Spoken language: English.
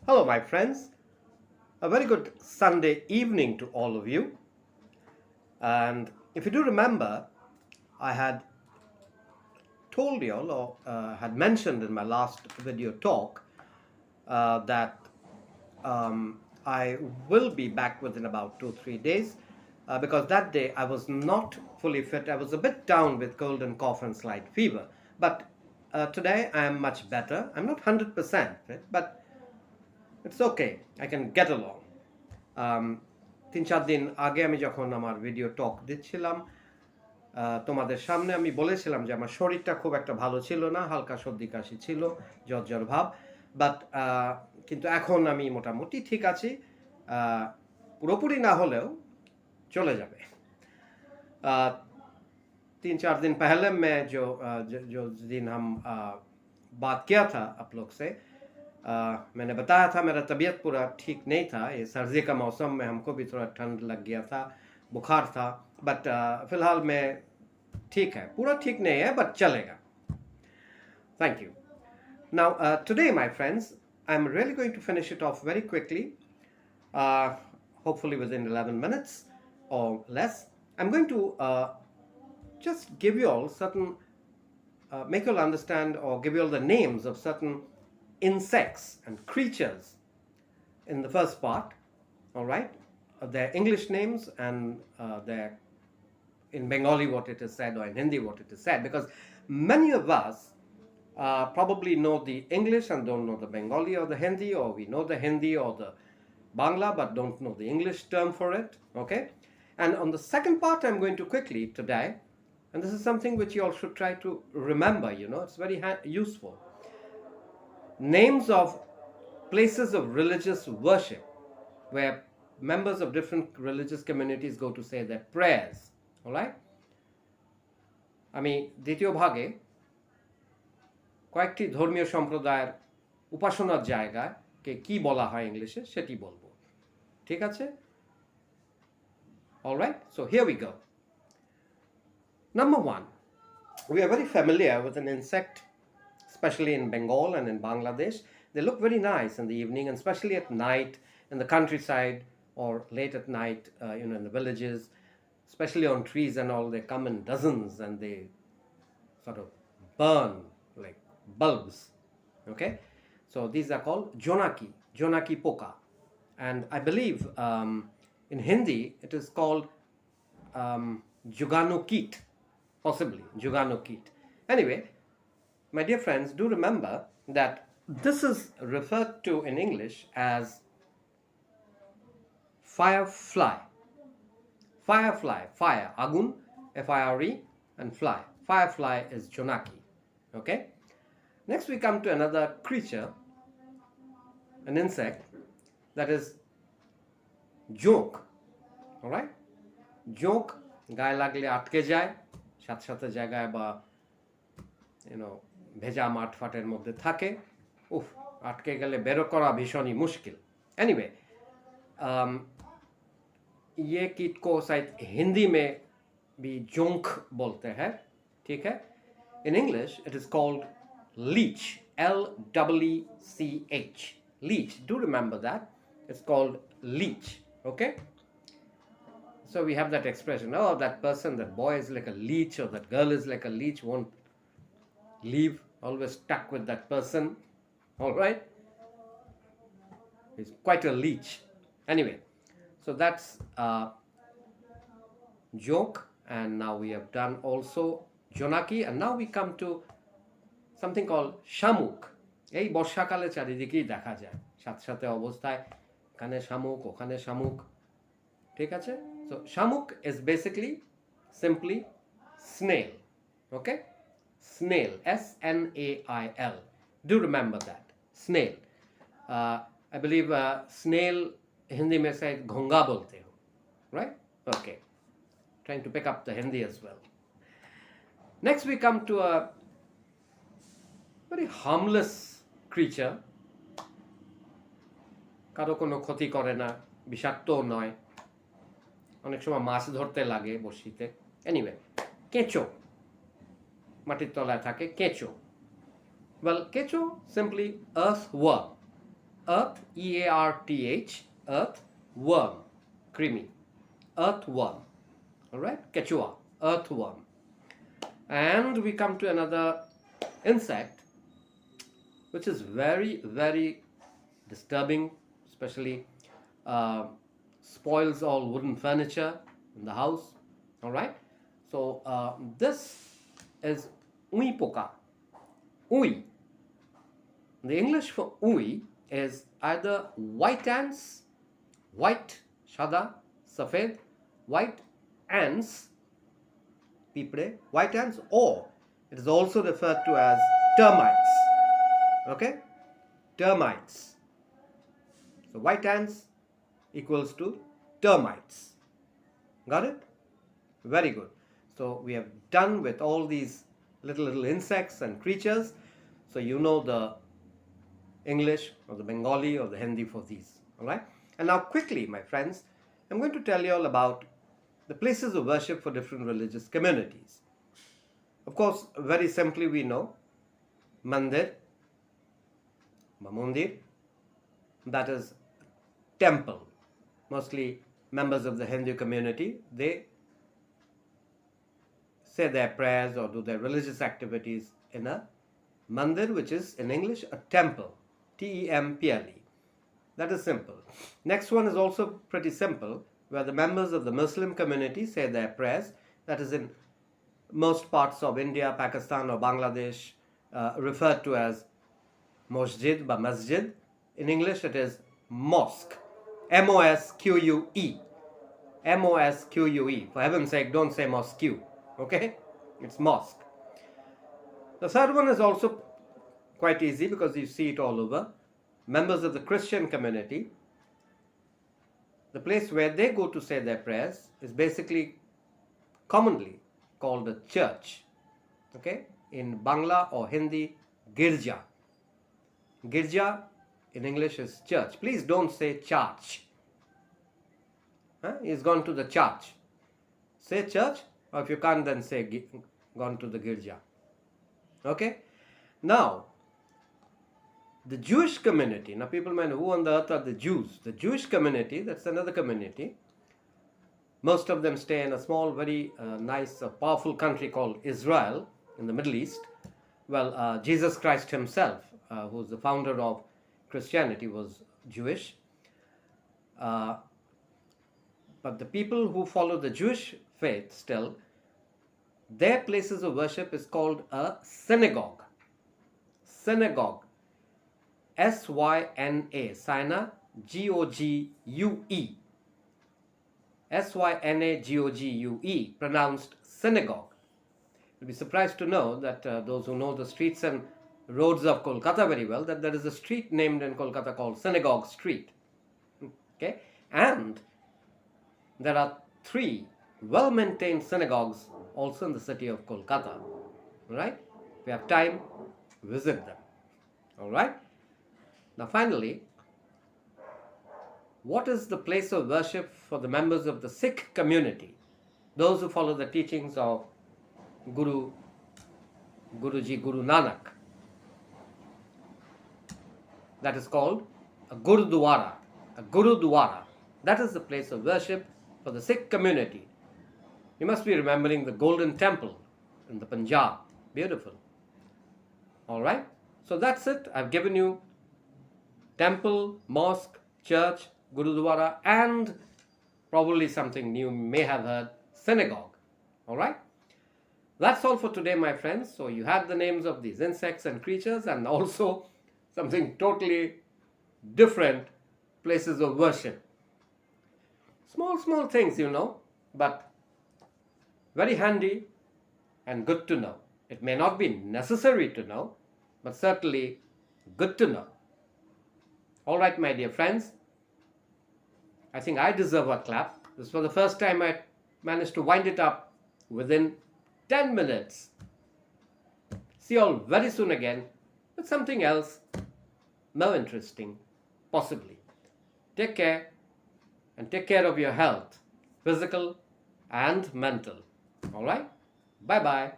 Hello, my friends. A very good Sunday evening to all of you. And if you do remember, I had told you all, or had mentioned in my last video talk, that I will be back within about 2-3 days because that day I was not fully fit. I was a bit down with cold and cough and slight fever. But today I am much better. I'm not 100% fit, but it's okay. I can get along. 3-4 দিন আগে আমি যখন আমার video টক দিচ্ছিলাম তোমাদের সামনে আমি বলেছিলাম যে আমার শরীরটা খুব একটা ভালো ছিল না, হালকা সর্দি কাশি ছিল, জ্বর ভাব, বাট কিন্তু এখন আমি মোটামুটি ঠিক আছি, পুরোপুরি না হলেও চলে যাবে। 3-4 दिन पहले मैं जो दिन हम बात किया था आप लोग से, मैंने बताया था मेरा तबीयत पूरा ठीक नहीं था। ये सर्दी का मौसम में हमको भी थोड़ा ठंड लग गया था, बुखार था, बट फिलहाल मैं ठीक है, पूरा ठीक नहीं है बट चलेगा। Thank you. Now today my friends, I'm really going to finish it off very quickly, hopefully within 11 minutes or less. I'm going to just give you all certain make you all understand or give you all the names of certain insects and creatures in the first part, all right? Their English names and their in Bengali what it is said, or in Hindi what it is said, because many of us probably know the English and don't know the Bengali or the Hindi, or we know the Hindi or the Bangla but don't know the English term for it, okay? And on the second part I'm going to quickly today, and this is something which you all should try to remember, it's very useful. Names of places of religious worship where members of different religious communities go to say their prayers, all right? আমি দ্বিতীয় ভাগে কয়েকটি ধর্মীয় সম্প্রদায়ের উপাসনার জায়গাকে কি বলা হয় ইংলিশে সেটি বলবো, ঠিক আছে? All right, so here we go. Number one, we are very familiar with an insect, especially in Bengal and in Bangladesh. They look very nice in the evening, and especially at night in the countryside or late at night, in the villages, especially on trees and all. They come in dozens and they sort of burn like bulbs, okay? So these are called jonaki poka, and I believe in Hindi it is called juganokit, possibly juganokit. Anyway, my dear friends, do remember that this is referred to in English as firefly. Fire, agun, F-I-R-E, and fly. Firefly is jonaki, okay? Next we come to another creature, an insect, that is jok, all right? Jok গায়ে লাগলে আটকে যায় সাথে জায়গায়, বা ভেজা মাঠ ফাটের মধ্যে থাকে, আটকে গেলে বের করা ভীষণই মুশকিল। एनीवे, ये कीट को शायद हिंदी में भी जोंक बोलते हैं, ठीक है? In English it is called leech, L-E-E-C-H, leech. Do remember that, it's called leech, okay? So we have that expression, oh, that person, that boy is like a leech, or that girl is like a leech, won't leave, always stuck with that person, all right? He's quite a leech. Anyway, so that's joke, and now we have done also jonaki, and now we come to something called shamuk. এই বর্ষাকালে চারিদিকেই দেখা যায়, সাথে অবস্থায় এখানে শামুক ওখানে শামুক, ঠিক আছে? So shamuk is basically simply snail, okay? Snail, S-N-A-I-L. Do remember that, snail. I believe snail Hindi में शायद घोंगा बोलते हो, right? Okay, trying to pick up the Hindi as well. Next we come to a very harmless creature, কারো কোনো ক্ষতি করে না, বিষাক্তও নয়, অনেক সময় মাছ ধরতে লাগে বড়শিতে। এনিওয়ে, কেঁচো, মাটির তলায় থাকে কেঁচো। Well, কেঁচো simply earthworm. Earth, E-A-R-T-H, earthworm, creamy, earthworm. All right, quechua, earthworm. And we come to another insect which is very, very disturbing, especially uh, spoils all wooden furniture in the house. All right, so this is uipoka. Ui. The English for ui is either white ants, white, shada, safed, white ants, pipre, white ants, or it is also referred to as termites. Okay, termites. So white ants equals to termites. Got it? Very good. So we have done with all these little insects and creatures. So you know the English or the Bengali or the Hindi for these. All right. And now quickly, my friends, I'm going to tell you all about the places of worship for different religious communities. Of course, very simply we know mandir, mamundir, that is temple. Mostly members of the Hindu community, they say their prayers or do their religious activities in a mandir, which is in English a temple, T-E-M-P-L-E. That is simple. Next one is also pretty simple, where the members of the Muslim community say their prayers. That is in most parts of India, Pakistan or Bangladesh, referred to as masjid বা masjid. In English it is mosque, M-O-S-Q-U-E. M-O-S-Q-U-E. For heaven's sake, don't say mosque. Okay? It's mosque. The third one is also quite easy because you see it all over. Members of the Christian community, the place where they go to say their prayers is basically commonly called a church. Okay? In Bangla or Hindi, girja. Girja in English is church. Please don't say church. He's gone to the church. Say church, or if you can't, then say gone to the girja. Okay? Now, the Jewish community, now people might know who on the earth are the Jews. The Jewish community, that's another community. Most of them stay in a small, very nice, powerful country called Israel in the Middle East. Well, Jesus Christ himself, who's the founder of Christianity, was Jewish. But the people who follow the Jewish faith still, their places of worship is called a synagogue. Synagogue. S-Y-N-A. Syna, G-O-G-U-E. S-Y-N-A-G-O-G-U-E. Pronounced synagogue. You'll be surprised to know that those who know the streets and roads of Kolkata very well, that there is a street named in Kolkata called Synagogue Street. Okay? And there are 3 well-maintained synagogues also in the city of Kolkata. Alright? If you have time, visit them. Alright? Now finally, what is the place of worship for the members of the Sikh community? Those who follow the teachings of Guruji, Guru Nanak. That is called a Gurudwara. A Gurudwara. That is the place of worship for the Sikh community. You must be remembering the Golden Temple in the Punjab. Beautiful. Alright? So that's it. I've given you temple, mosque, church, Gurudwara, and probably something new you may have heard, synagogue. Alright? That's all for today, my friends. So you had the names of these insects and creatures and also something totally different, places of worship. Small things, you know, but very handy and good to know. It may not be necessary to know, but certainly good to know. All right, my dear friends, I think I deserve a clap. This was the first time I managed to wind it up within 10 minutes. See you all very soon again with something else more interesting, possibly. Take care and take care of your health, physical and mental. All right? Bye-bye.